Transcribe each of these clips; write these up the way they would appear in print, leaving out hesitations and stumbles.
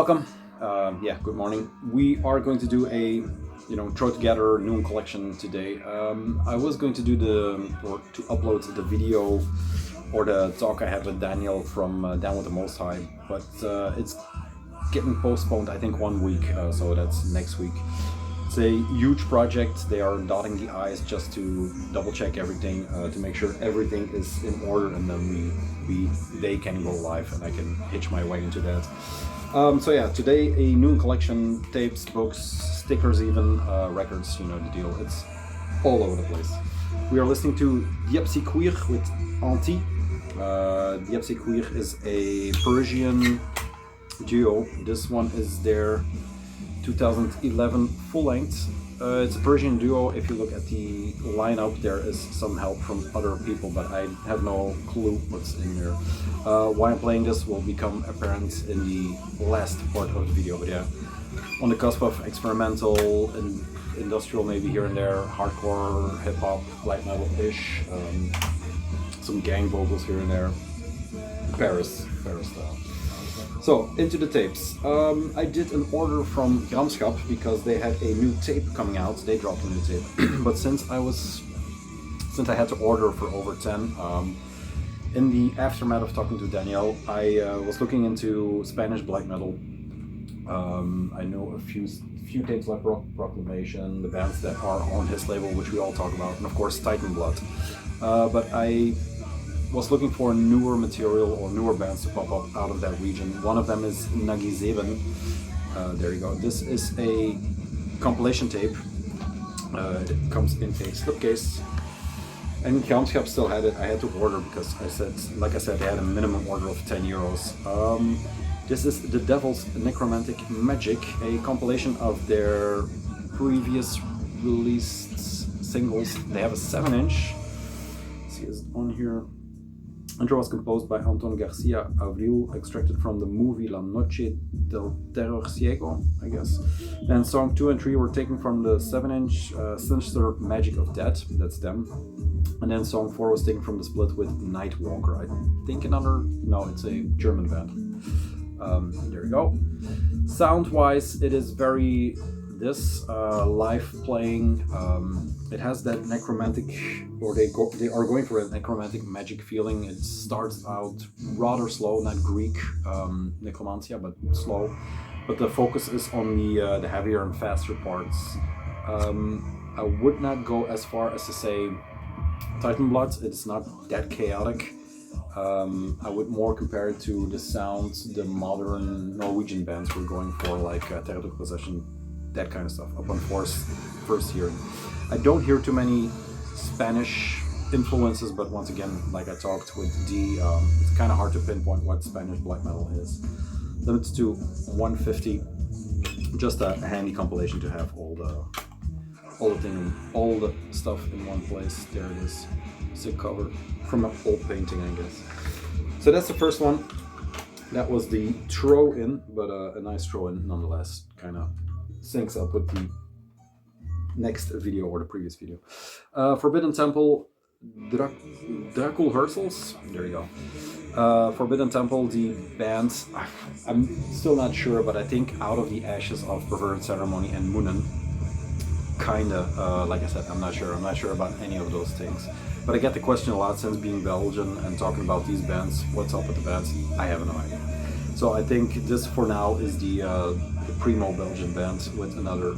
Welcome. Good morning. We are going to do a, throw together Nous collection today. I was going to do to upload the video or the talk I had with Daniel from Down with the Most High, but it's getting postponed, I think 1 week, so that's next week. It's a huge project. They are dotting the I's just to double check everything, to make sure everything is in order, and then they can go live and I can hitch my way into that. Today a Nous collection, tapes, books, stickers even, records, you know the deal. It's all over the place. We are listening to Thx with Anton. Thx is a Parisian duo. This one is their 2011 full length. It's a Persian duo. If you look at the lineup, there is some help from other people, but I have no clue what's in there. Why I'm playing this will become apparent in the last part of the video, but yeah, on the cusp of experimental and industrial, maybe here and there, hardcore, hip-hop, black metal-ish, some gang vocals here and there, Paris style. So, into the tapes. I did an order from Gramschap because they had a new tape coming out. They dropped a new tape. But since I had to order for over 10, in the aftermath of talking to Daniel, I was looking into Spanish black metal. I know a few tapes like Proclamation, the bands that are on his label, which we all talk about, and of course Titan Blood. But I was looking for newer material or newer bands to pop up out of that region. One of them is Nagi Zeben. There you go. This is a compilation tape. It comes in a slipcase. And Gramschap still had it. I had to order because like I said, they had a minimum order of 10 euros. This is The Devil's Necromantic Magic, a compilation of their previous released singles. They have a 7-inch. See, is it on here? Intro was composed by Anton Garcia Abril, extracted from the movie La Noche del Terror Ciego, I guess. And song 2 and 3 were taken from the 7-inch Sinister Magic of Death, that's them. And then song 4 was taken from the split with Nightwalker. I think it's a German band. There you go. Sound-wise, it is very live playing. It has that necromantic, or they are going for a necromantic magic feeling. It starts out rather slow, not Greek necromantia, but slow. But the focus is on the heavier and faster parts. I would not go as far as to say Titan Blood. It's not that chaotic. I would more compare it to the sounds the modern Norwegian bands were going for, like Territorial Possession, that kind of stuff, upon first hearing. I don't hear too many Spanish influences, but once again, like I talked with D, it's kind of hard to pinpoint what Spanish black metal is. Limited to 150, just a handy compilation to have all the stuff in one place. There it is. Sick cover from an old painting, I guess. So that's the first one. That was the throw-in, but a nice throw-in nonetheless. Kind of syncs up with the next video or the previous video. Forbidden Temple, Dracul Hersels. There you go. Forbidden Temple, the band, I'm still not sure, but I think Out of the Ashes of Perverted Ceremony and Munnen. Kinda, like I said, I'm not sure about any of those things. But I get the question a lot since being Belgian and talking about these bands. What's up with the bands? I have no idea. So I think this for now is the primo Belgian band with another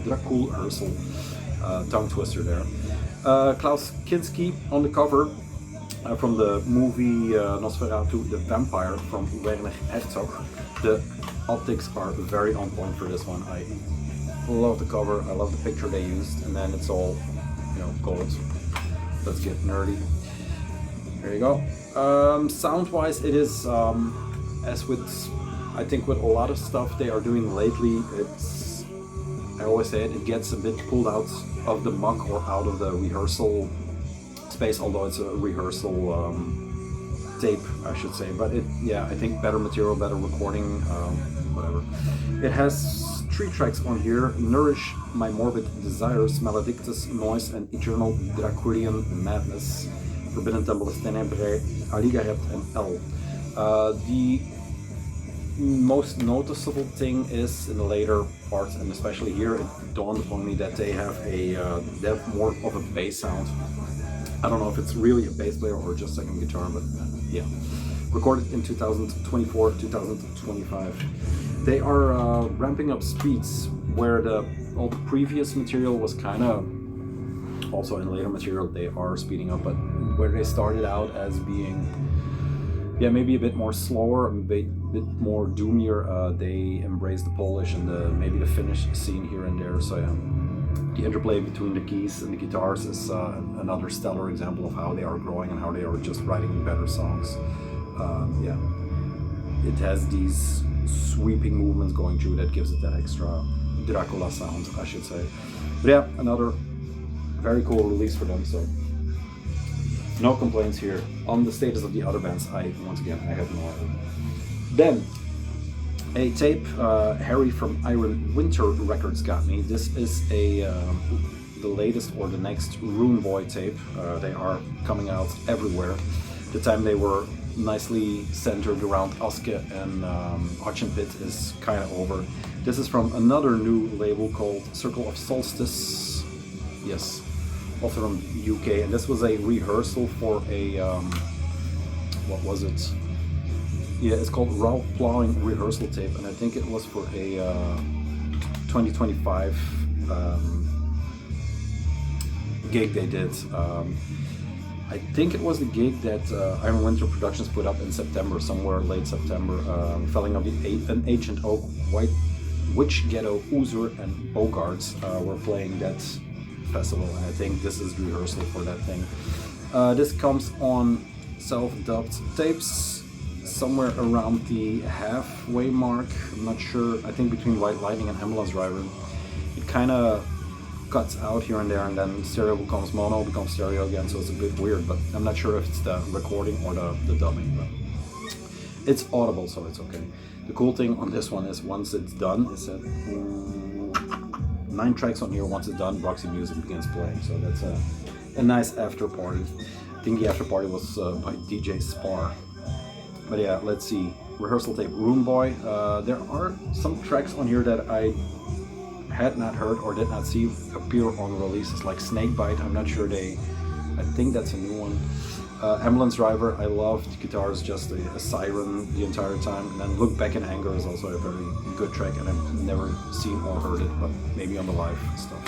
Dracul Hersel tongue twister there. Klaus Kinski on the cover from the movie Nosferatu the Vampire from Werner Herzog. The optics are very on point for this one. I love the cover, I love the picture they used, and then it's all, gold. Let's get nerdy. There you go. Sound-wise, it is, as with, I think with a lot of stuff they are doing lately, I always say it gets a bit pulled out of the muck or out of the rehearsal space, although it's a rehearsal tape, I should say. But I think better material, better recording, whatever. It has 3 tracks on here: Nourish My Morbid Desires, Maledictus Noise, and Eternal Draculian Madness. Forbidden Temple is Tenebrae, Aligaret, and L. The most noticeable thing is in the later parts, and especially here, it dawned upon me that they have more of a bass sound. I don't know if it's really a bass player or just second guitar, but yeah. Recorded in 2024, 2025. They are ramping up speeds where all the previous material was kind of, also in later material they are speeding up, but where they started out as being, yeah, maybe a bit more slower, a bit more doomier, they embrace the Polish and maybe the Finnish scene here and there. So yeah, the interplay between the keys and the guitars is another stellar example of how they are growing and how they are just writing better songs. Yeah, it has these sweeping movements going through that gives it that extra Dracula sound, I should say. But yeah, another very cool release for them, so no complaints here. On the status of the other bands, once again, I have no idea. Then, a tape Harry from Iron Winter Records got me. This is the latest or the next Rune Boy tape. They are coming out everywhere. The time they were nicely centered around Aske and Pit is kind of over. This is from another new label called Circle of Solstice. Yes, also from UK, and this was a rehearsal for a what was it? Yeah, it's called Ralph Plowing Rehearsal Tape, and I think it was for a 2025 gig they did. I think it was the gig that Iron Winter Productions put up in September, somewhere late September. Felling of an Ancient Oak, White Witch Ghetto, Ouvrir, and Bogarts were playing that festival, and I think this is rehearsal for that thing. This comes on self-dubbed tapes, somewhere around the halfway mark. I'm not sure. I think between White Lightning and Ambulance Driver. It kind of cuts out here and there, and then stereo becomes mono, becomes stereo again, so it's a bit weird, but I'm not sure if it's the recording or the dubbing, but it's audible, so it's okay. The cool thing on this one is once it's done, it's at 9 tracks on here. Once it's done, Roxy Music begins playing, so that's a nice after party. I think the after party was by DJ Spar. But yeah, let's see. Rehearsal tape, Rune Boy. There are some tracks on here that I had not heard or did not see appear on releases, like Snakebite. I'm not sure I think that's a new one. Ambulance Driver, I loved. The guitar is just a siren the entire time. And then Look Back in Anger is also a very good track, and I've never seen or heard it, but maybe on the live stuff.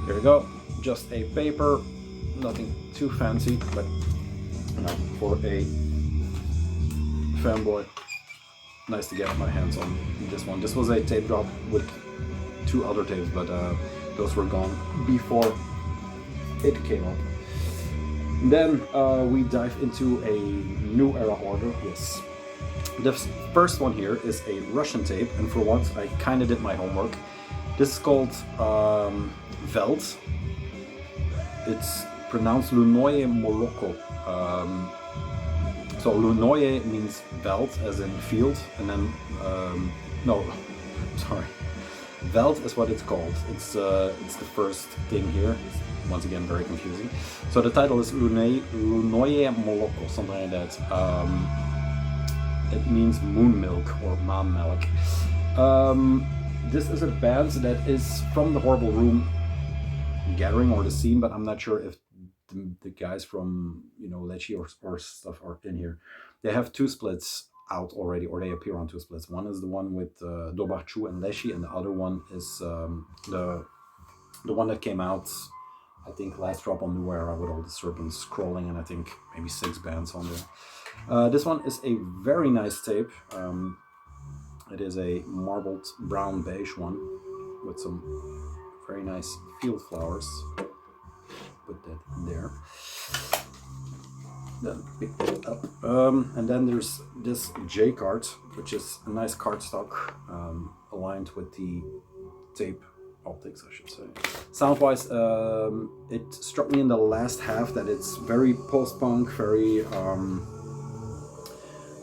Here we go. Just a paper, nothing too fancy, but for a fanboy, nice to get my hands on this one. This was a tape drop with 2 other tapes, but those were gone before it came up. Then we dive into a new era order. Yes, the first one here is a Russian tape, and for once I kind of did my homework. This is called Velt. It's pronounced Lunoye Moloko. So Lunoye means Velt, as in field, and then Velt is what it's called. It's the first thing here. Once again, very confusing. So the title is Lunoye Moloko, something like that. It means moon milk or mom milk. This is a band that is from the Horrible Room gathering or the scene, but I'm not sure if the guys from Lecce or stuff are in here. They have 2 splits out already, or they appear on 2 splits. One is the one with Dobachu and Lecce, and the other one is the one that came out, I think, last drop on New Era with all the serpents crawling, and I think maybe 6 bands on there. This one is a very nice tape. It is a marbled brown beige one with some very nice field flowers. Put that in there. Then pick that up. And then there's this J card, which is a nice cardstock aligned with the tape optics, I should say. Sound-wise, it struck me in the last half that it's very post-punk, very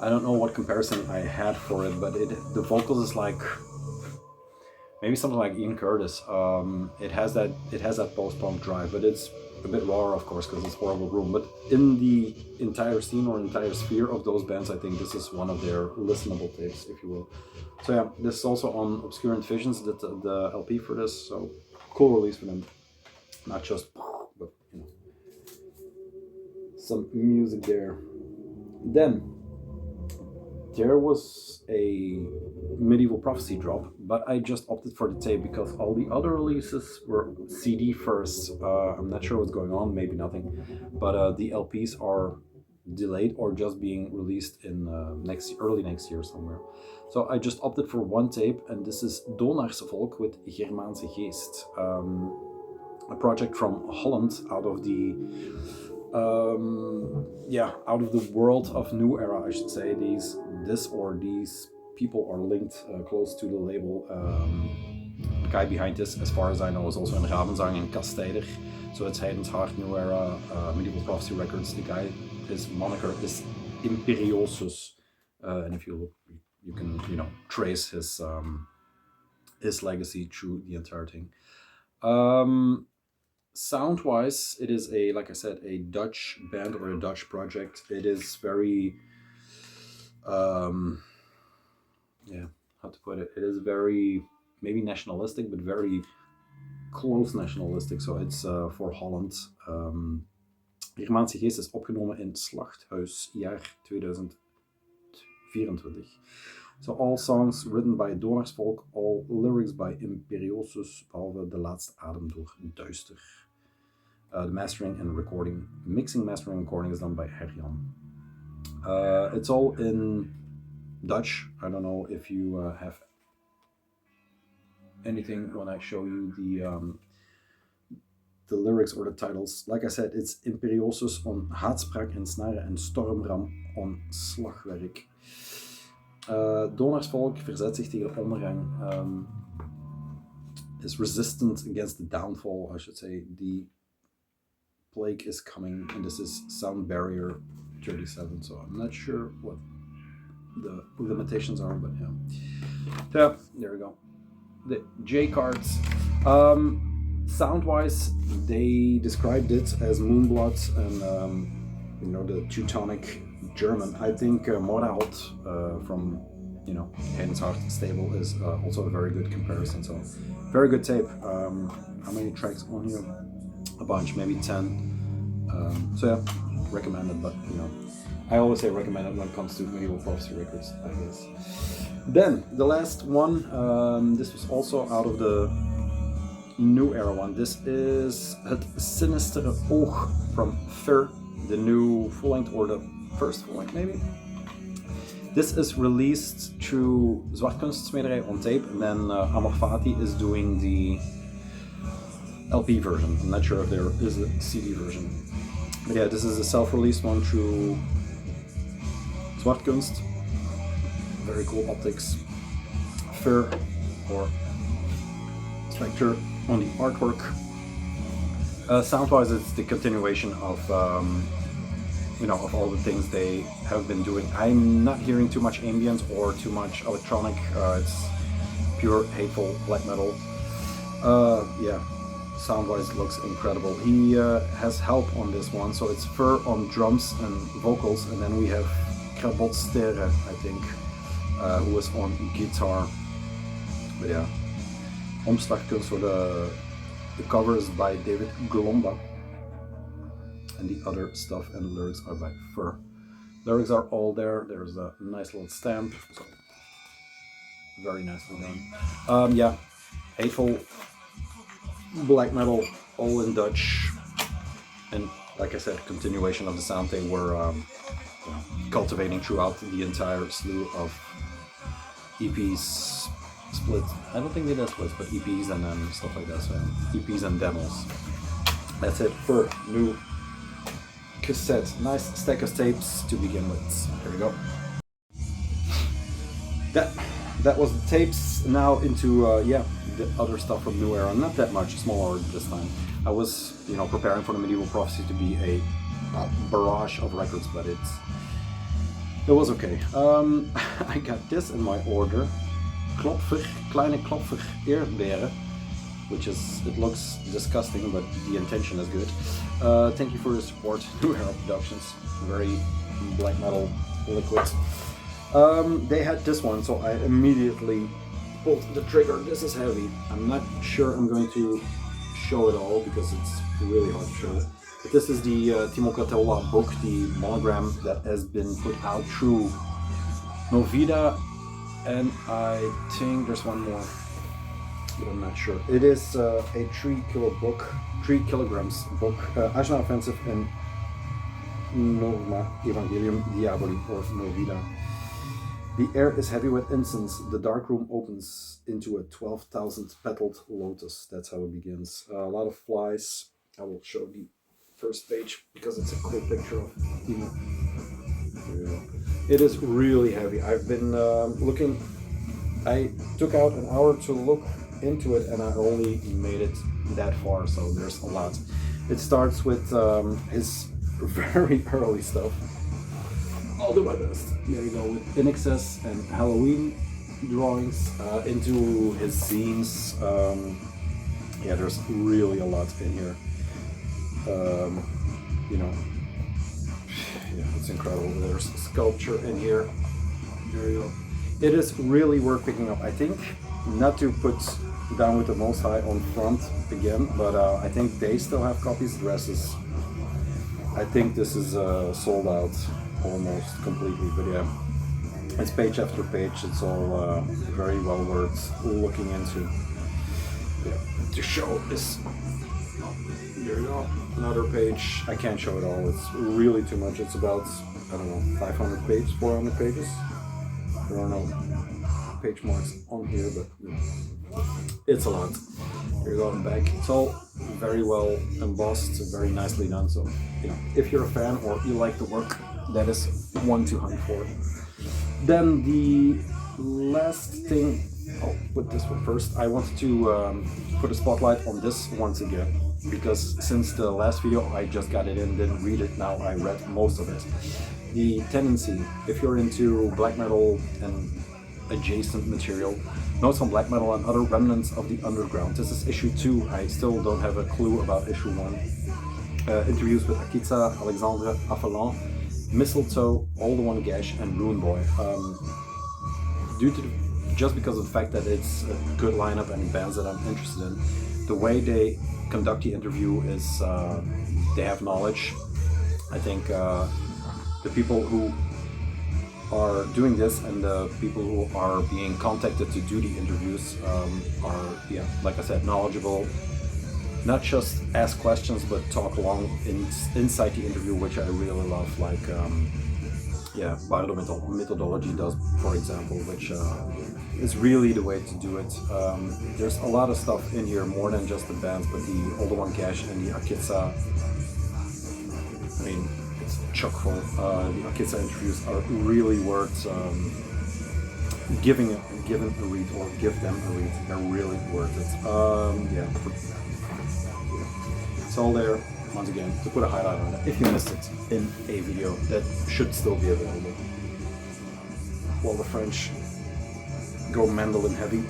I don't know what comparison I had for it, but the vocals is like maybe something like Ian Curtis. It has that post-punk drive, but it's a bit rawer, of course, because it's Horrible Room. But in the entire scene or entire sphere of those bands, I think this is one of their listenable tapes, if you will. So yeah, this is also on Obscurant Visions, the LP for this. So cool release for them. Not just, but you know, some music there. Then there was a Medieval Prophecy drop, but I just opted for the tape because all the other releases were CD first. I'm not sure what's going on, maybe nothing, but the LPs are delayed or just being released in early next year somewhere. So I just opted for one tape, and this is Donaarsvolk with Germaanse Geest, a project from Holland, out of the out of the world of New Era, I should say. These people are linked close to the label. The guy behind this, as far as I know, is also in Ravenzang and Kasteider. So it's Heiden's Hard, New Era, Medieval Prophecy Records. The guy, his moniker is Imperiosus, and if you look, you can trace his legacy through the entire thing. Sound-wise, it is like I said, a Dutch band or a Dutch project. It is very, how to put it? It is very, maybe nationalistic, but very close nationalistic. So it's for Holland. Germaanse Geest is opgenomen in Slachthuis, jaar 2024. So all songs written by Donaarsvolk, all lyrics by Imperiosus, behalve de laatste adem door Duister. The mastering and recording, mixing, mastering, and recording is done by Herjan. It's all in Dutch. I don't know if you have anything when I show you the lyrics or the titles. Like I said, it's Imperiosus on haatspraak en snaren en stormram on slagwerk. Donaarsvolk verzet zich tegen de ondergang. Is resistant against the downfall, I should say. The plague is coming, and this is Sound Barrier 37, so I'm not sure what the limitations are, but yeah. Yeah, there we go. The J cards. Sound-wise, they described it as Moonblood and the Teutonic German. I think Morahot from Heiden's Hard stable is also a very good comparison. So very good tape. How many tracks on here? A bunch, maybe 10. So yeah, recommended. But I always say recommended when it comes to Medieval Prophecy records, I guess. Then the last one. This was also out of the New Era one. This is Het Sinistere Oog from Fait, the new full length, or the first full length maybe. This is released through Zwartkunstsmederij on tape, and then Amor Fati is doing the LP version. I'm not sure if there is a CD version. But yeah, this is a self-released one through Zwartkunst. Very cool optics. Fait or Spectre on the artwork. Sound-wise, it's the continuation of of all the things they have been doing. I'm not hearing too much ambience or too much electronic. It's pure hateful black metal. Yeah, sound-wise, it looks incredible. He has help on this one, so it's Fait on drums and vocals, and then we have Krabot Sterre, I think, who is on guitar. But yeah, Omslagkunst for the cover is by David Glomba, and the other stuff and lyrics are by Fait. Lyrics are all there. There's a nice little stamp, so very nicely done. Yeah, hateful black metal, all in Dutch, and like I said, continuation of the sound they were cultivating throughout the entire slew of EPs, split. I don't think they did splits, but EPs and then stuff like that. So EPs and demos. That's it for new cassette. Nice stack of tapes to begin with. There we go. That was the tapes. Now into the other stuff from New Era. Not that much, smaller this time. I was preparing for the Medieval Prophecy to be a barrage of records, but it was okay. I got this in my order Klopfer, kleine Klopfer Erdbeeren, which is, it looks disgusting, but the intention is good. Thank you for your support, New Era Productions, very black metal liquid. They had this one, so I immediately pulled the trigger. This is heavy. I'm not sure I'm going to show it all because it's really hard to show. But this is the Timokata book, the monogram that has been put out through Novida, and I think there's one more, but I'm not sure. It is a 3 kilograms book, Ajna Offensive and Nova Evangelium Diable or Novida. The air is heavy with incense. The dark room opens into a 12,000 petaled lotus. That's how it begins. A lot of flies. I will show the first page because it's a cool picture of Timo. It is really heavy. I've been looking. I took out an hour to look into it and I only made it that far, so there's a lot. It starts with his very early stuff. I'll do my best. There you go, with In Excess and Halloween drawings into his scenes. Yeah, there's really a lot in here. You know, yeah, it's incredible. There's sculpture in here. There you go. It is really worth picking up. I think not to put Down with the Most High on front again, but I think they still have copies. The rest is, I think this is sold out almost completely, but yeah, it's page after page. It's all very well worth looking into. Yeah, to show this, there you go, another page. I can't show it all, it's really too much. It's about, I don't know, 500 pages, 400 pages. There are no page marks on here, but you know, it's a lot. Here you go on the back. It's all very well embossed, very nicely done. So, you know, if you're a fan or you like the work, that is one to hunt for. Then the last thing, I'll put this one first. I wanted to put a spotlight on this once again, because since the last video I just got it in, didn't read it, now I read most of it. The Tendency, if you're into black metal and adjacent material, notes on black metal and other remnants of the underground. This is issue 2, I still don't have a clue about issue 1. Interviews with Akitsa, Alexandre Affalan, Mistletoe, All the One Gash, and Ruin Boy. Just because of the fact that it's a good lineup and bands that I'm interested in, the way they conduct the interview is they have knowledge. I think the people who are doing this and the people who are being contacted to do the interviews are, yeah, like I said, knowledgeable. Not just ask questions, but talk along inside the interview, which I really love, like yeah, Methodology does, for example, which is really the way to do it. There's a lot of stuff in here, more than just the bands, but the All the One Cash and the Akitsa, I mean, it's chock full. The Akitsa interviews are really worth giving a read, or give them a read. They're really worth it. Yeah. It's all there, once again, to put a highlight on it if you missed it in a video that should still be available. While the French go mandolin heavy.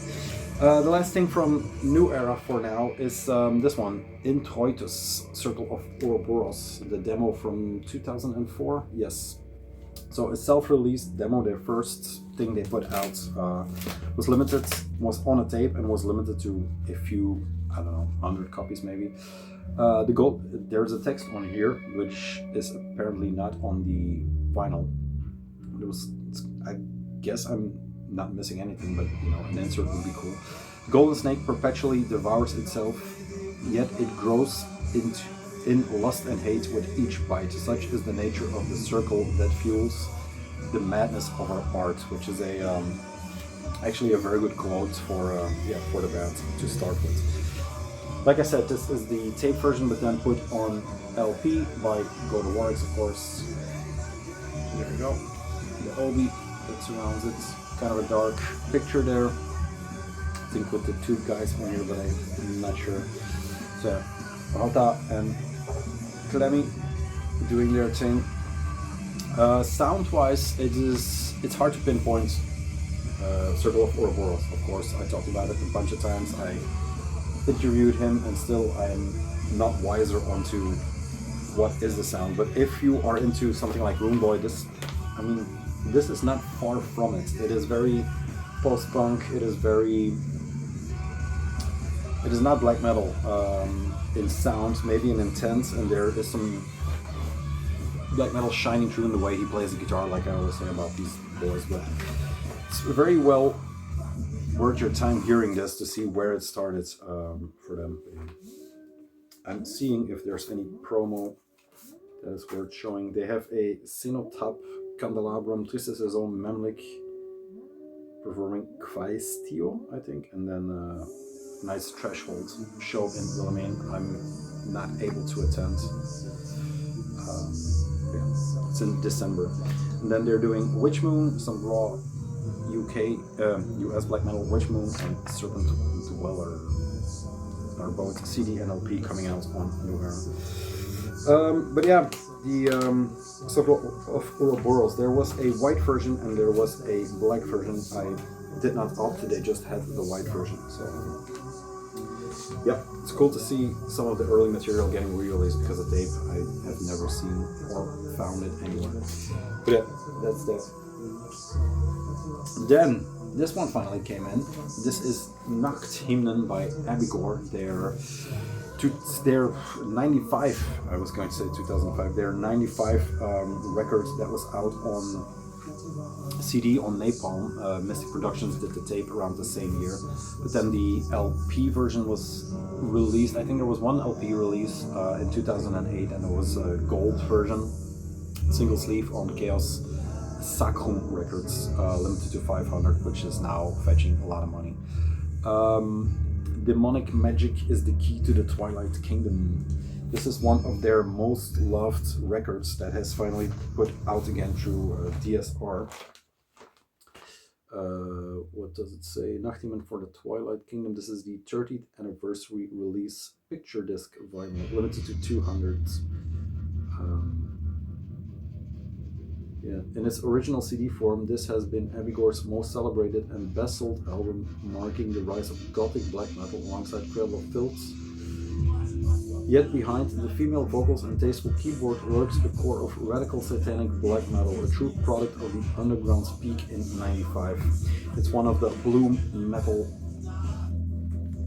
The last thing from New Era for now is this one, Introitus, Circle of Ouroboros, the demo from 2004, yes. So a self-released demo, their first thing they put out, was limited, was on a tape and was limited to a few, I don't know, 100 copies maybe. There's a text on here, which is apparently not on the vinyl. I guess I'm not missing anything, but you know, an insert would be cool. Golden snake perpetually devours itself, yet it grows in lust and hate with each bite. Such is the nature of the circle that fuels the madness of our art, which is actually a very good quote for the band to start with. Like I said, this is the tape version, but then put on LP by Bookmarks, of course. There you go. The obi that surrounds it. Kind of a dark picture there. I think with the two guys on here, but I'm not sure. So, Rota and Clemmy doing their thing. Sound-wise, it's hard to pinpoint Circle of Ouroboros, of course. I talked about it a bunch of times. I interviewed him, and still I'm not wiser onto what is the sound. But if you are into something like Rune Boy, this is not far from it. It is very post-punk. It is not black metal in sound, maybe in intent, and there is some black metal shining through in the way he plays the guitar, like I always say about these boys. But it's very well worth your time hearing this to see where it started for them. I'm seeing if there's any promo that is worth showing. They have a Cenotap Candelabrum, Tristes Saison Memlik performing Quaestio, I think, and then nice Threshold show in Willemijn. I'm not able to attend. It's in December. And then they're doing Witch Moon, some raw US black metal. Witch Moon and Serpent Dweller are both CD and LP coming out on New Era. But yeah, the Circle of Ouroboros, there was a white version and there was a black version. I did not opt, they just had the white version. So yeah, it's cool to see some of the early material getting re-released because of tape. I have never seen or found it anywhere. But yeah, that's that. Then this one finally came in. This is Nachthymnen by Abigor. They're 95, I was going to say 2005. They're 95 records that was out on CD on Napalm. Mystic Productions did the tape around the same year, but then the LP version was released. I think there was one LP release in 2008, and it was a gold version, single sleeve on Chaos Sacrum Records, limited to 500, which is now fetching a lot of money. Demonic Magic is the Key to the Twilight Kingdom. This is one of their most loved records that has finally put out again through DSR. What does it say? Nachthymnen for the Twilight Kingdom. This is the 30th anniversary release picture disc vinyl, limited to 200. In its original CD form, this has been Abigor's most celebrated and best-sold album, marking the rise of gothic black metal alongside Cradle of Filth. Yet behind the female vocals and tasteful keyboard lurks the core of radical satanic black metal, a true product of the underground's peak in '95. It's one of the blue metal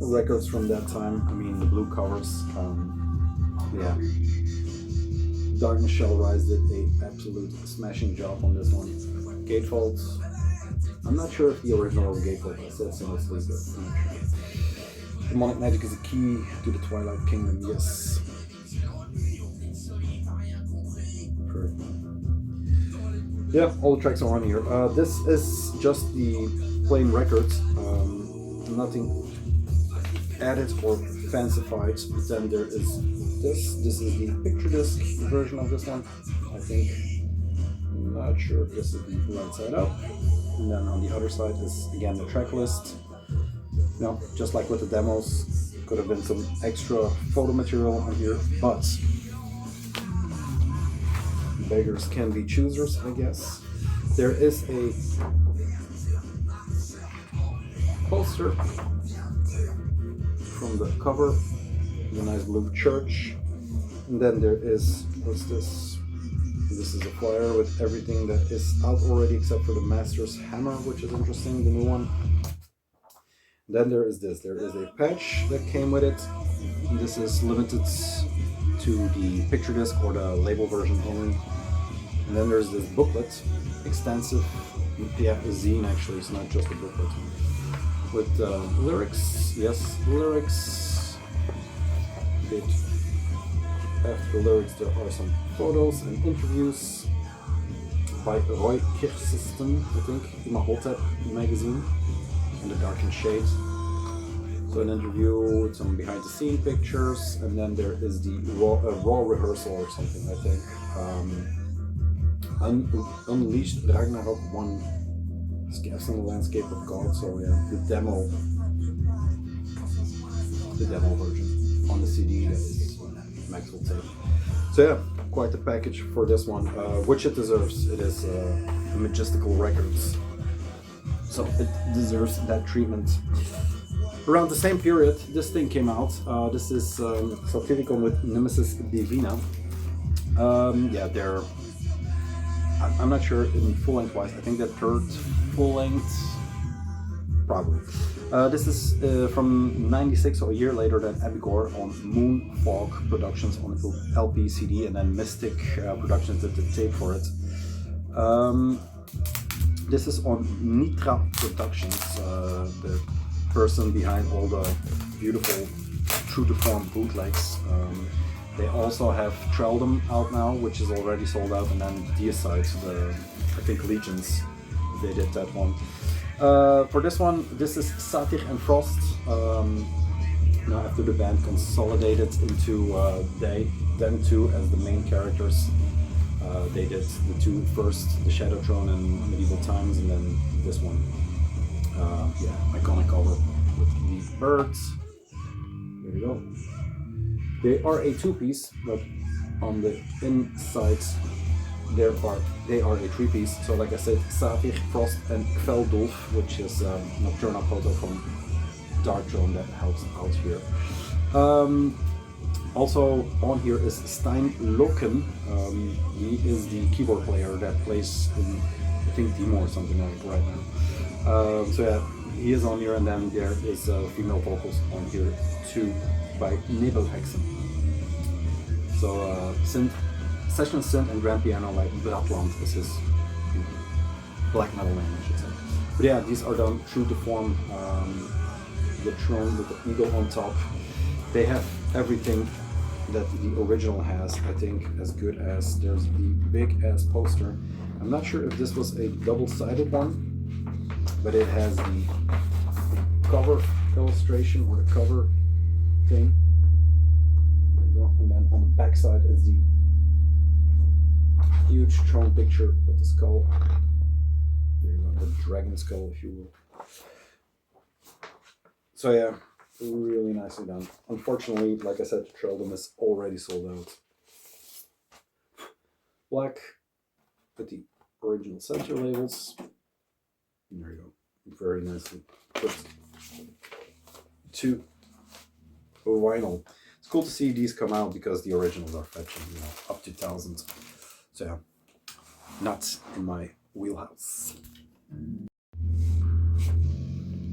records from that time. I mean, the blue covers. Yeah. Darkness Shall Rise did an absolute smashing job on this one. Gatefold. I'm not sure if the original was Gatefold. I said single sleeve, but I'm not sure. Demonic Magic is a key to the Twilight Kingdom, yes. Perfect. Yeah, all the tracks are on here. This is just the plain record. Nothing added or fancified. But then there is this. This is the picture disc version of this one, I think. I'm not sure if this is the right side up. And then on the other side is again the track list. Now, just like with the demos, could have been some extra photo material on here, but beggars can be choosers, I guess. There is a poster from the cover, the nice blue church, and then there is, what's this? This is a flyer with everything that is out already except for the Master's Hammer, which is interesting, the new one. Then there is this, there is a patch that came with it. This is limited to the picture disc or the label version only. And then there's this booklet, extensive, yeah, a zine actually, it's not just a booklet. With lyrics, yes, lyrics. Bit after the lyrics there are some photos and interviews by Roy Kirsten, I think, in Imahotep magazine. In the Dark and Shades. So an interview with some behind the scene pictures, and then there is the raw rehearsal or something, I think. Unleashed Ragnarok 1, Scabs in the Landscape of God, so yeah, the demo version on the CD that is Maxwell Tape. So yeah, quite a package for this one, which it deserves. It is Majestical Records. so it deserves that treatment. Around the same period, this thing came out. This is Satiricon with Nemesis Divina. Yeah, they're... I'm not sure in full length wise. I think that third full length, probably. This is from '96, so a year later than HarderCore on Moon Fog Productions on LP, CD, and then Mystic Productions did the tape for it. This is on Nitra Productions, the person behind all the beautiful true to form bootlegs. They also have Treldom out now, which is already sold out, and then Deicide, I think Legions, they did that one. For this one, this is Satyr and Frost. After the band consolidated into them two as the main characters, they did the two first, the Shadow Throne and Medieval Times, and then this one. Yeah, iconic cover with these birds. There you go. They are a two-piece, but on the inside they are a three-piece. So like I said, Satyr, Frost, and Kveldolf, which is a nocturnal photo from Dark Throne that helps out here. Also on here is Stein Loken. He is the keyboard player that plays in, I think, Demo or something like right now. So yeah, he is on here, and then there is female vocals on here too by Nebelhexen. So session synth and grand piano, like Bratland is his black metal name, I should say. But yeah, these are done true to form. The throne with the eagle on top. They have everything that the original has, I think, as good as. There's the big ass poster. I'm not sure if this was a double-sided one, but it has the cover illustration or the cover thing. There you go. And then on the back side is the huge throne picture with the skull. There you go, the dragon skull, if you will. So yeah, really nicely done. Unfortunately, like I said, Treldom is already sold out. Black with the original center labels. And there you go, very nicely put to vinyl. It's cool to see these come out because the originals are fetching, up to thousands. So yeah, not in my wheelhouse.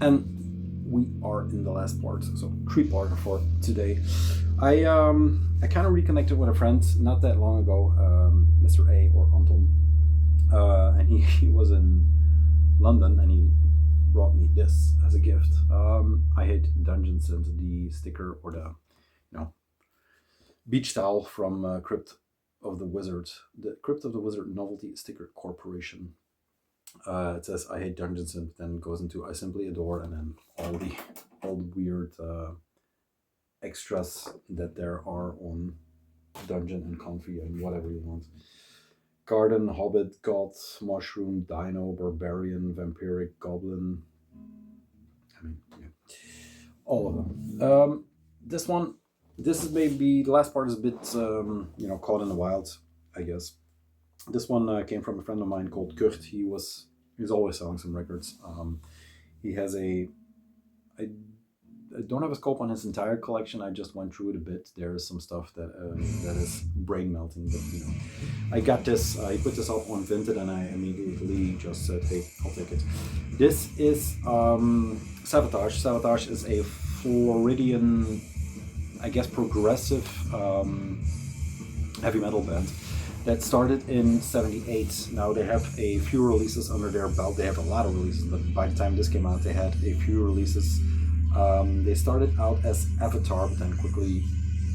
And we are in the last part, so three-part for today. I kind of reconnected with a friend not that long ago, Mr. A or Anton, and he was in London, and he brought me this as a gift. I hate Dungeon Synth, the sticker or the beach towel from Crypt of the Wizard, the Crypt of the Wizard Novelty Sticker Corporation. It says I hate Dungeon Synth, then goes into I simply adore, and then all the weird extras that there are on Dungeon and Comfy and whatever you want. Garden, Hobbit, God, Mushroom, Dino, Barbarian, Vampiric, Goblin. I mean, yeah. All of them. This is maybe, the last part is a bit, caught in the wild, I guess. This one came from a friend of mine called Kurt. He's always selling some records. He has I don't have a scope on his entire collection. I just went through it a bit. There is some stuff that is brain melting, but I got this. I put this up on Vinted, and I immediately just said, "Hey, I'll take it." This is Sabotage. Sabotage is a Floridian, I guess, progressive heavy metal band that started in '78. Now they have a few releases under their belt. They have a lot of releases, but by the time this came out, they had a few releases. They started out as Avatar, but then quickly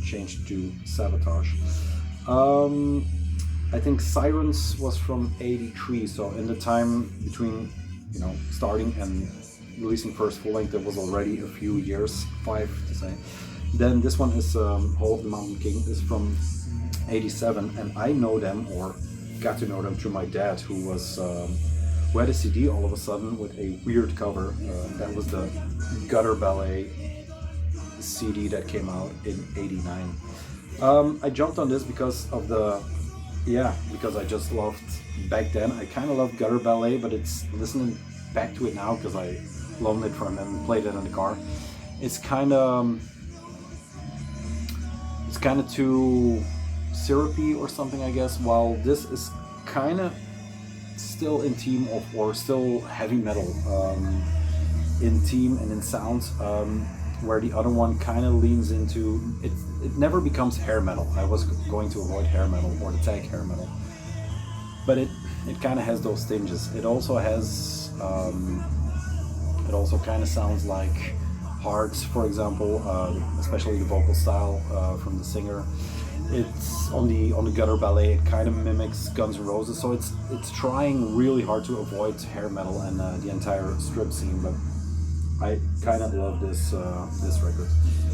changed to Sabotage. I think Sirens was from '83, so in the time between starting and releasing first full length, there was already a few years, 5 to say. Then this one is Hall of the Mountain King, is from '87, and I know them, or got to know them through my dad, who had a CD all of a sudden with a weird cover. That was the Gutter Ballet CD that came out in '89. I jumped on this because I just loved, back then I kind of loved Gutter Ballet, but it's listening back to it now because I loaned it from him and played it in the car. It's kind of too syrupy or something, I guess, while this is kind of still in theme of, or still heavy metal in theme and in sounds, where the other one kind of leans into it. It never becomes hair metal. I was going to avoid hair metal or the tag hair metal, but it kind of has those tinges. It also has it also kind of sounds like Hearts, for example, especially the vocal style from the singer. It's on the gutter ballet. It kind of mimics Guns N' Roses, so it's trying really hard to avoid hair metal and the entire strip scene. But I kind of love this record.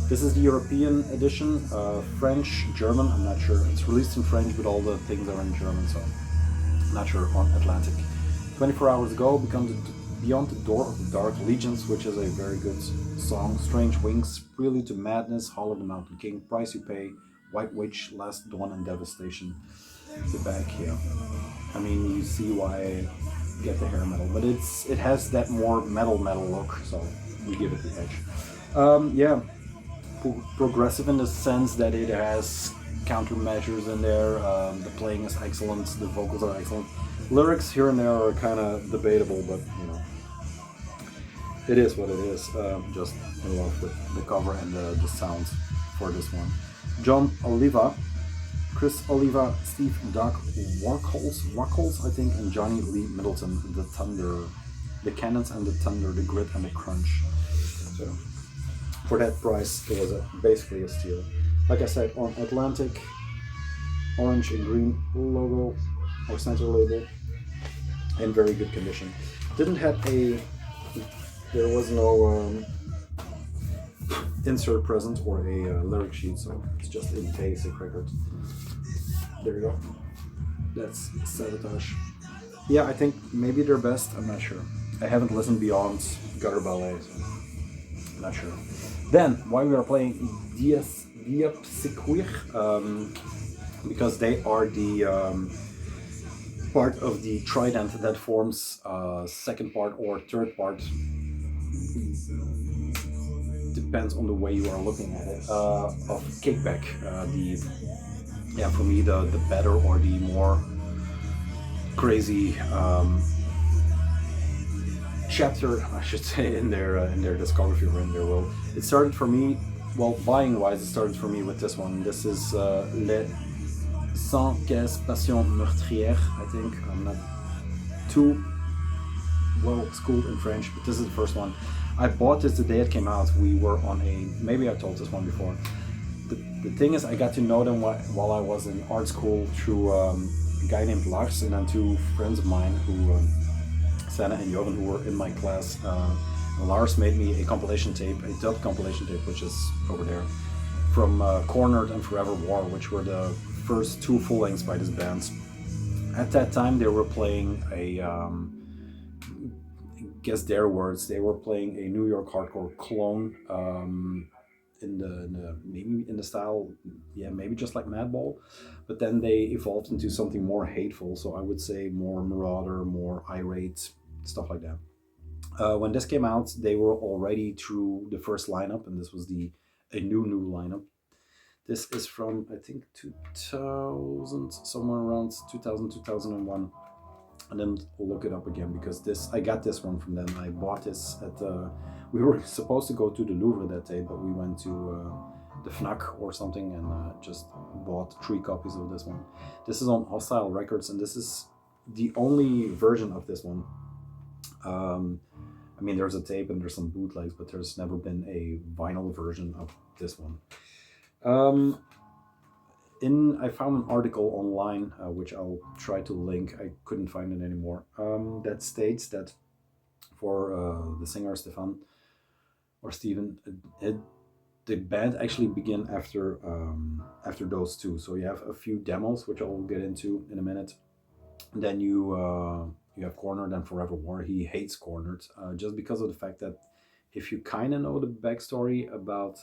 This is the European edition, French, German. I'm not sure. It's released in French, but all the things are in German, so I'm not sure on Atlantic. 24 Hours Ago, Beyond the Door of the Dark Legions, which is a very good song. Strange Wings, Prelude to Madness, Hall of the Mountain King, Price You Pay, White Witch, Last Dawn, and Devastation. The back here. I mean, you see why I get the hair metal, but it has that more metal look, so we give it the edge. Yeah, progressive in the sense that it has countermeasures in there. The playing is excellent, the vocals are excellent. Lyrics here and there are kind of debatable, but you know, it is what it is. Just in love with the cover and the sounds for this one. John Oliva, Chris Oliva, Steve Doug Wackles, I think, and Johnny Lee Middleton, the Thunder, the Cannons and the Thunder, the Grit and the Crunch. So for that price, it was basically a steal. Like I said, on Atlantic, orange and green logo or center label, in very good condition. There was no insert present or a lyric sheet, so it's just a basic record. There you go. That's Sabotage. Yeah, I think maybe their best. I'm not sure. I haven't listened beyond Gutter Ballet, so I'm not sure. Then, why we are playing Diable, because they are the part of the trident that forms second part or third part. Depends on the way you are looking at it. Of Kickback, for me the better or the more crazy chapter, I should say, in their discography or in their world. It started for me, well, buying wise, it started for me with this one. This is Les 115 Passions Meurtrières, I think. I'm not too well schooled in French, but this is the first one. I bought this the day it came out. We were on maybe I told this one before. The thing is, I got to know them while I was in art school through a guy named Lars and then two friends of mine who, Sana and Jovan, who were in my class. Lars made me a compilation tape, a dub compilation tape, which is over there, from Cornered and Forever War, which were the first two full lengths by this band. At that time, they were playing guess their words, they were playing a New York hardcore clone, maybe in the style, maybe just like Madball, but then they evolved into something more hateful. So I would say more marauder, more irate, stuff like that. When this came out, they were already through the first lineup, and this was a new lineup. This is from, I think, 2000, somewhere around 2000, 2001. And then look it up again, because I got this one from them. I bought this we were supposed to go to the Louvre that day, but we went to the Fnac or something and just bought 3 copies of this one. This is on Hostile Records, and this is the only version of this one. I mean, there's a tape and there's some bootlegs, but there's never been a vinyl version of this one. I found an article online, which I'll try to link. I couldn't find it anymore. That states that for the singer Stefan or Steven, the band actually began after those two. So you have a few demos, which I'll get into in a minute. And then you have Cornered and Forever War. He hates Cornered just because of the fact that if you kind of know the backstory about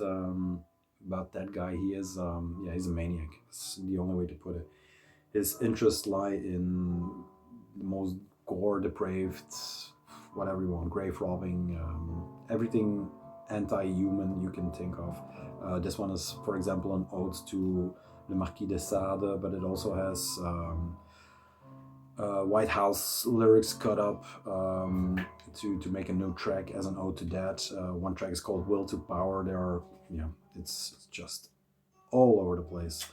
that guy, he is he's a maniac. It's the only way to put it. His interests lie in the most gore depraved, whatever you want, grave robbing, everything anti-human you can think of. This one is, for example, an ode to the Marquis de Sade, but it also has White House lyrics cut up to make a new track as an ode to that. One track is called Will to Power. There are, it's just all over the place.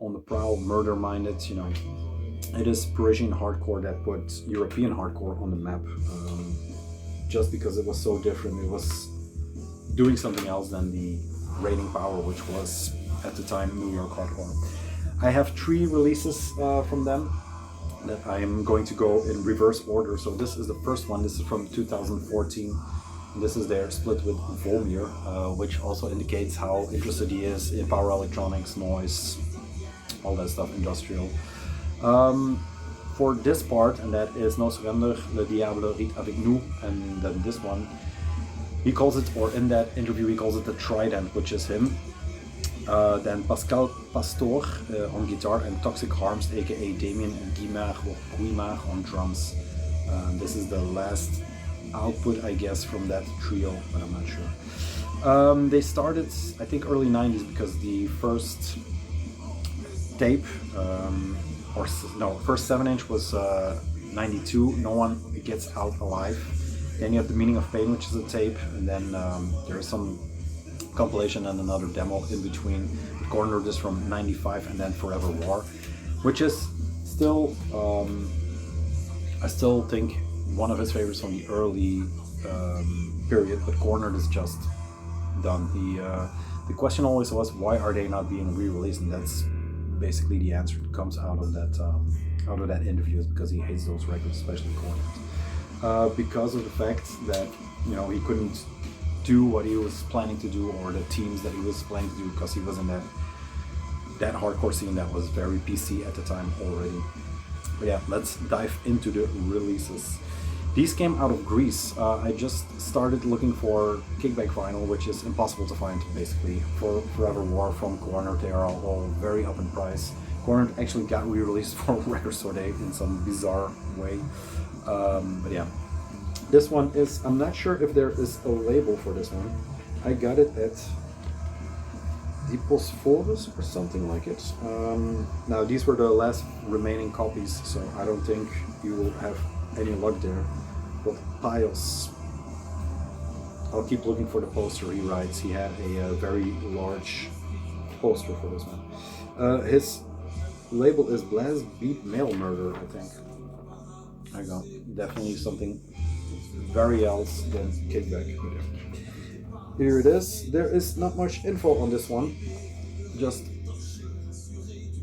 On the prowl, murder-minded, It is Parisian hardcore that put European hardcore on the map, just because it was so different. It was doing something else than the reigning power, which was at the time New York hardcore. I have 3 releases from them that I am going to go in reverse order. So this is the first one. This is from 2014. This is their split with Volmir, which also indicates how interested he is in power electronics, noise, all that stuff, industrial. For this part, and that is No Surrender, Le Diable riet avec Nous, and then this one, he calls it, or in that interview he calls it the Trident, which is him. Then Pascal Pastor on guitar and Toxic Harms, aka Damien Guimard or Guimard on drums. This is the last output, I guess, from that trio, but I'm not sure. They started, I think, early 90s, because the first tape, first 7-inch was 92. No one gets out alive. Then you have The Meaning of Pain, which is a tape, and then there is some compilation and another demo in between. Corner this from 95, and then Forever War, which is still, I still think, one of his favorites from the early period, but Cornered is just done. The question always was, why are they not being re-released? And that's basically the answer that comes out of that interview, is because he hates those records, especially Cornered, because of the fact that he couldn't do what he was planning to do, or the teams that he was planning to do, because he was in that hardcore scene that was very PC at the time already. But yeah, let's dive into the releases. These came out of Greece. I just started looking for Kickback vinyl, which is impossible to find, basically. For Forever War from Cornered, they are all very up in price. Cornered actually got re-released for Record Store Day in some bizarre way. But yeah, this one is, I'm not sure if there is a label for this one. I got it at the Phosphorus or something like it. Now these were the last remaining copies, so I don't think you will have any luck there. But Pios, I'll keep looking for the poster. He writes he had a very large poster for this one. His label is Blast Beat Mail Murder, I think. There you go. Definitely something very else than Kickback. Here it is. There is not much info on this one. Just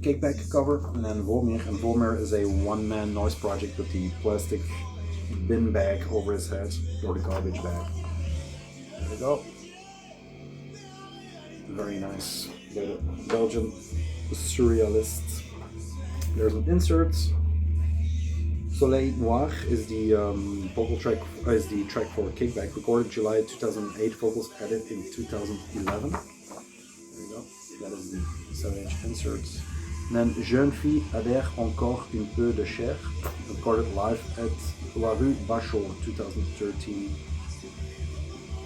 Kickback cover, and then Volmir. And Volmir is a one-man noise project with the plastic bin bag over his head, or the garbage bag. There we go. Very nice. The Belgian surrealist. There's an insert. Soleil Noir is the vocal track, is the track for Kickback, recorded July 2008, vocals added in 2011. There you go. That is the 7-inch insert. And then Jeune Fille adhère encore un peu de chair, recorded live at La Rue Bachot 2013.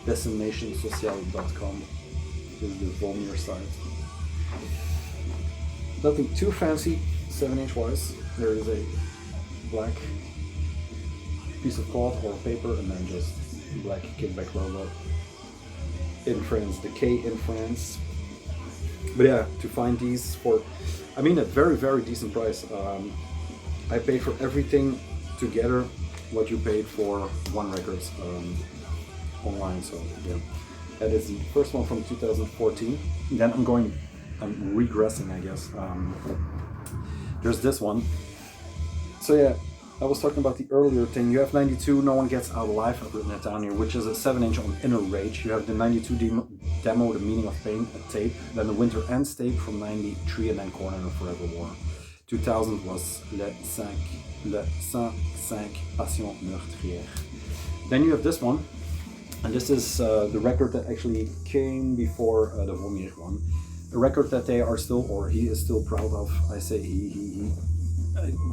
DecimationSocial.com is the Volmir site. Nothing too fancy 7-inch wise. There is a black piece of cloth or paper, and then just black Kickback logo in France, the K in France. But yeah, to find these for, I mean, a very, very decent price. I paid for everything together what you paid for one record online, so yeah. That is the first one from 2014. Then I'm regressing, I guess. There's this one. So yeah, I was talking about the earlier thing. You have 92, No One Gets Out Alive, I've written it down here, which is a 7-inch on Inner Rage. You have the 92 demo, The Meaning of Pain, a tape, then the Winter Ends tape from 93, and then Corner of Forever War. 2000 was Le 105 Passion Meurtrière. Then you have this one, and this is the record that actually came before the Volmir one. A record that they are still, or he is still proud of. I say he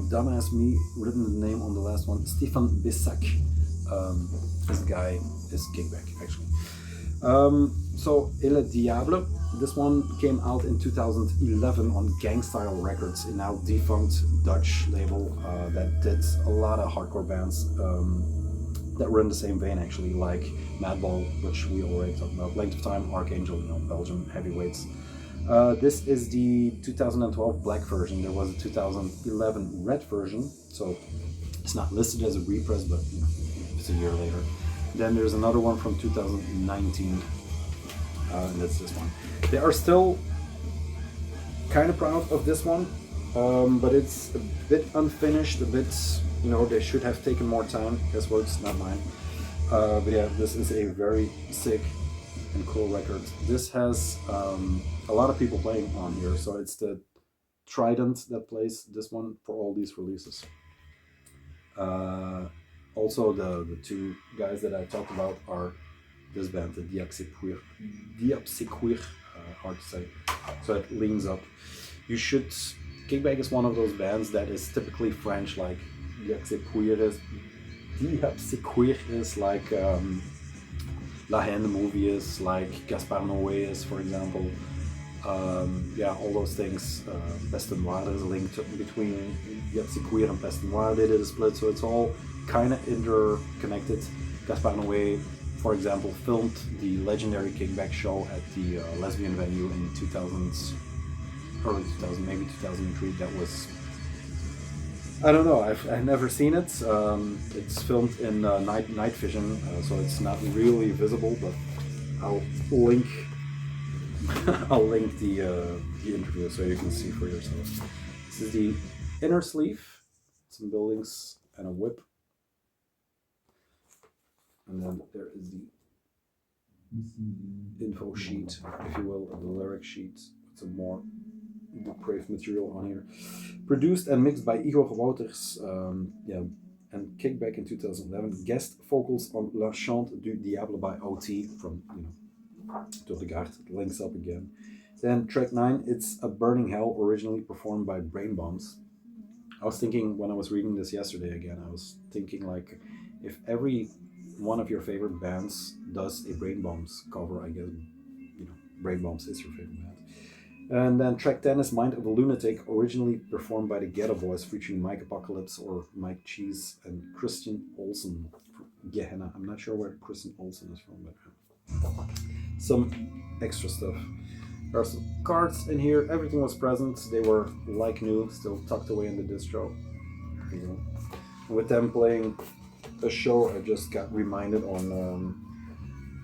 dumbass me, written the name on the last one, Stefan Bissac. This guy is Kickback, actually. So Le Diable, this one came out in 2011 on Gangstyle Records, a now defunct Dutch label that did a lot of hardcore bands that were in the same vein, actually, like Madball, which we already talked about, Length of Time, Archangel, Belgium heavyweights. This is the 2012 black version. There was a 2011 red version, so it's not listed as a repress, but it's a year later. Then there's another one from 2019, and that's this one. They are still kind of proud of this one, but it's a bit unfinished, a bit, they should have taken more time. Guess words, not mine. But yeah, this is a very sick and cool record. This has a lot of people playing on here, so it's the Trident that plays this one for all these releases. Also, the two guys that I talked about are this band, the Diable, hard to say, so it leans up. Kickback is one of those bands that is typically French, like Diable is like La Haine, the movie is, like Gaspard Noé is, for example. All those things. Peste Noire, there's a link between Diable and Peste Noire. They did a split, so it's all kind of interconnected. Gaspard Noé, for example, filmed the legendary Kickback show at the lesbian venue in early 2000, maybe 2003. That was, I don't know, I've never seen it. It's filmed in night vision, so it's not really visible, but I'll link the interview so you can see for yourself. This is the inner sleeve, some buildings and a whip. And then there is the info sheet, if you will, the lyric sheet with some more depraved material on here. Produced and mixed by Igor Wouters, and Kickback in 2011. Guest vocals on La Chante du Diable by OT from, Tour de Garde, links up again. Then track 9, it's A Burning Hell, originally performed by Brain Bombs. I was thinking, when I was reading this yesterday again, I was thinking, like, if every one of your favorite bands does a Brain Bombs cover, I guess, Brain Bombs is your favorite band. And then track 10 is Mind of a Lunatic, originally performed by the Ghetto Boys, featuring Mike Apocalypse or Mike Cheese and Christian Olsen from Gehenna. I'm not sure where Christian Olsen is from, but some extra stuff. There are some cards in here. Everything was present. They were like new, still tucked away in the distro. There you go. With them playing a show, I just got reminded on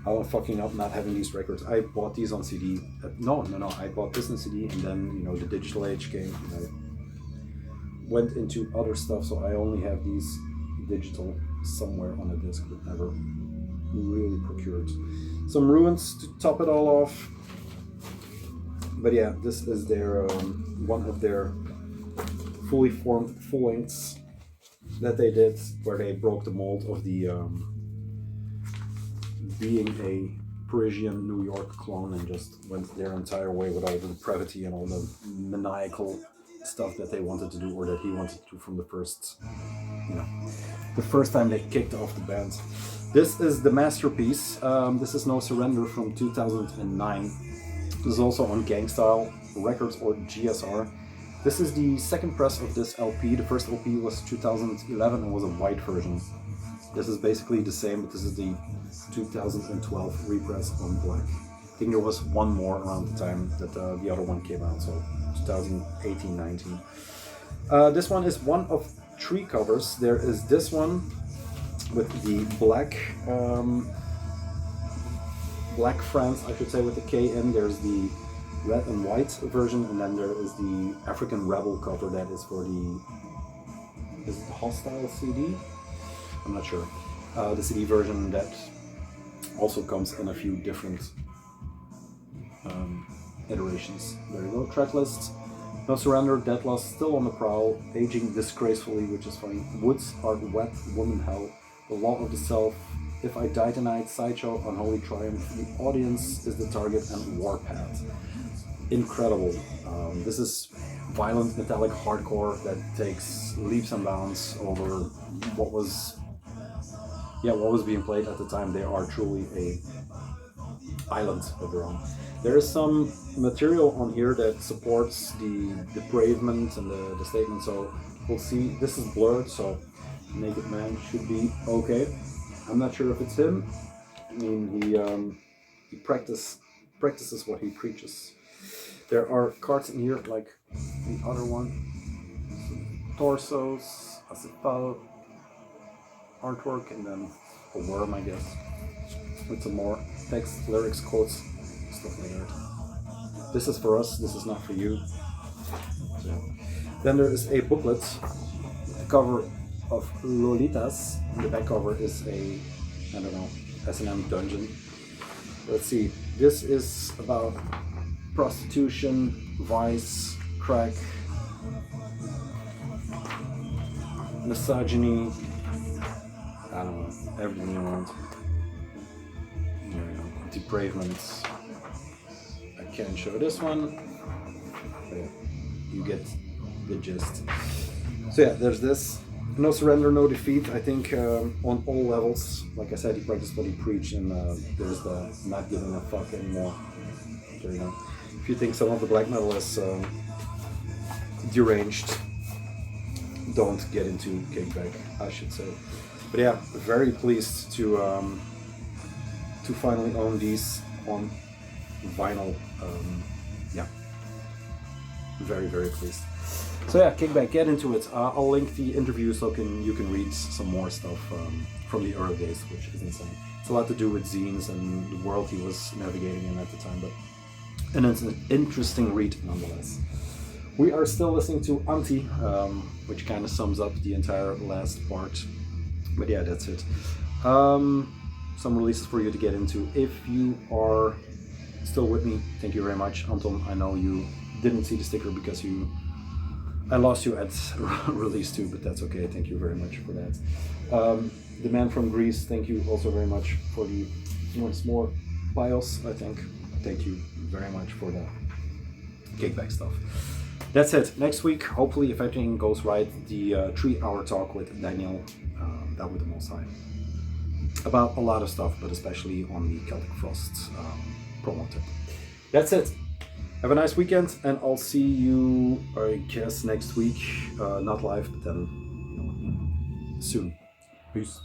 how I'm fucking up not having these records. I bought these on CD. No. I bought this on CD, and then the digital age came, and I went into other stuff. So I only have these digital somewhere on a disc, but never really procured. Some Ruins to top it all off. But yeah, this is their one of their fully formed full lengths that they did, where they broke the mold of the being a Parisian New York clone and just went their entire way with all the depravity and all the maniacal stuff that they wanted to do, or that he wanted to do from the first, the first time they kicked off the band. This is the masterpiece. This is No Surrender from 2009. This is also on Gangstyle Records or GSR. This is the second press of this LP. The first LP was 2011 and was a white version. This is basically the same, but this is the 2012 repress on black. I think there was one more around the time that the other one came out, so 2018-19. This one is one of 3 covers. There is this one with the black France, I should say, with the K in. There's the red and white version, and then there is the African Rebel cover that is for is it the Hostile CD? I'm not sure. The CD version that also comes in a few different iterations. There you go, track list. No Surrender, Dead Lost, Still on the Prowl, Aging Disgracefully, which is funny. Woods Are Wet, Woman Hell, The Law of the Self, If I Die Tonight, Sideshow, Unholy Triumph, The Audience is the Target, and Warpath. Incredible. This is violent metallic hardcore that takes leaps and bounds over what was yeah, what was being played at the time, they are truly a island of their own. There is some material on here that supports the depravement and the statement, so we'll see. This is blurred, so Naked Man should be okay. I'm not sure if it's him. I mean, he practices what he preaches. There are cards in here like the other one. Torsos, Asifal, artwork, and then a worm, I guess. With some more text, lyrics, quotes, stuff like that. This is for us, this is not for you. So. Then there is a booklet, the cover of Lolitas. The back cover is a, I don't know, S&M dungeon. Let's see, this is about prostitution, vice, crack, misogyny, I don't know, everything you want. Depravement. I can't show this one, but yeah, you get the gist. So yeah, there's this. No surrender, no defeat. I think on all levels, like I said, he practiced what he preached, and there's the not giving a fuck anymore. So, you know, if you think some of the black metal is deranged, don't get into Kickback, I should say. But yeah, very pleased to finally own these on vinyl. Yeah, very, very pleased. So yeah, Kickback, get into it. I'll link the interview so you can read some more stuff from the early days, which is insane. It's a lot to do with zines and the world he was navigating in at the time, and it's an interesting read nonetheless. We are still listening to Anti, which kind of sums up the entire last part. But yeah, that's it. Some releases for you to get into. If you are still with me, thank you very much. Anton, I know you didn't see the sticker because I lost you at release 2, but that's okay. Thank you very much for that. The man from Greece, thank you also very much for the once more BIOS, I think. Thank you very much for the Kickback stuff. That's it. Next week, hopefully, if everything goes right, the 3-hour talk with Daniel, that with the Most High, about a lot of stuff, but especially on the Celtic Frost promo tip. That's it. Have a nice weekend, and I'll see you, I guess, next week. Not live, but then, soon. Peace.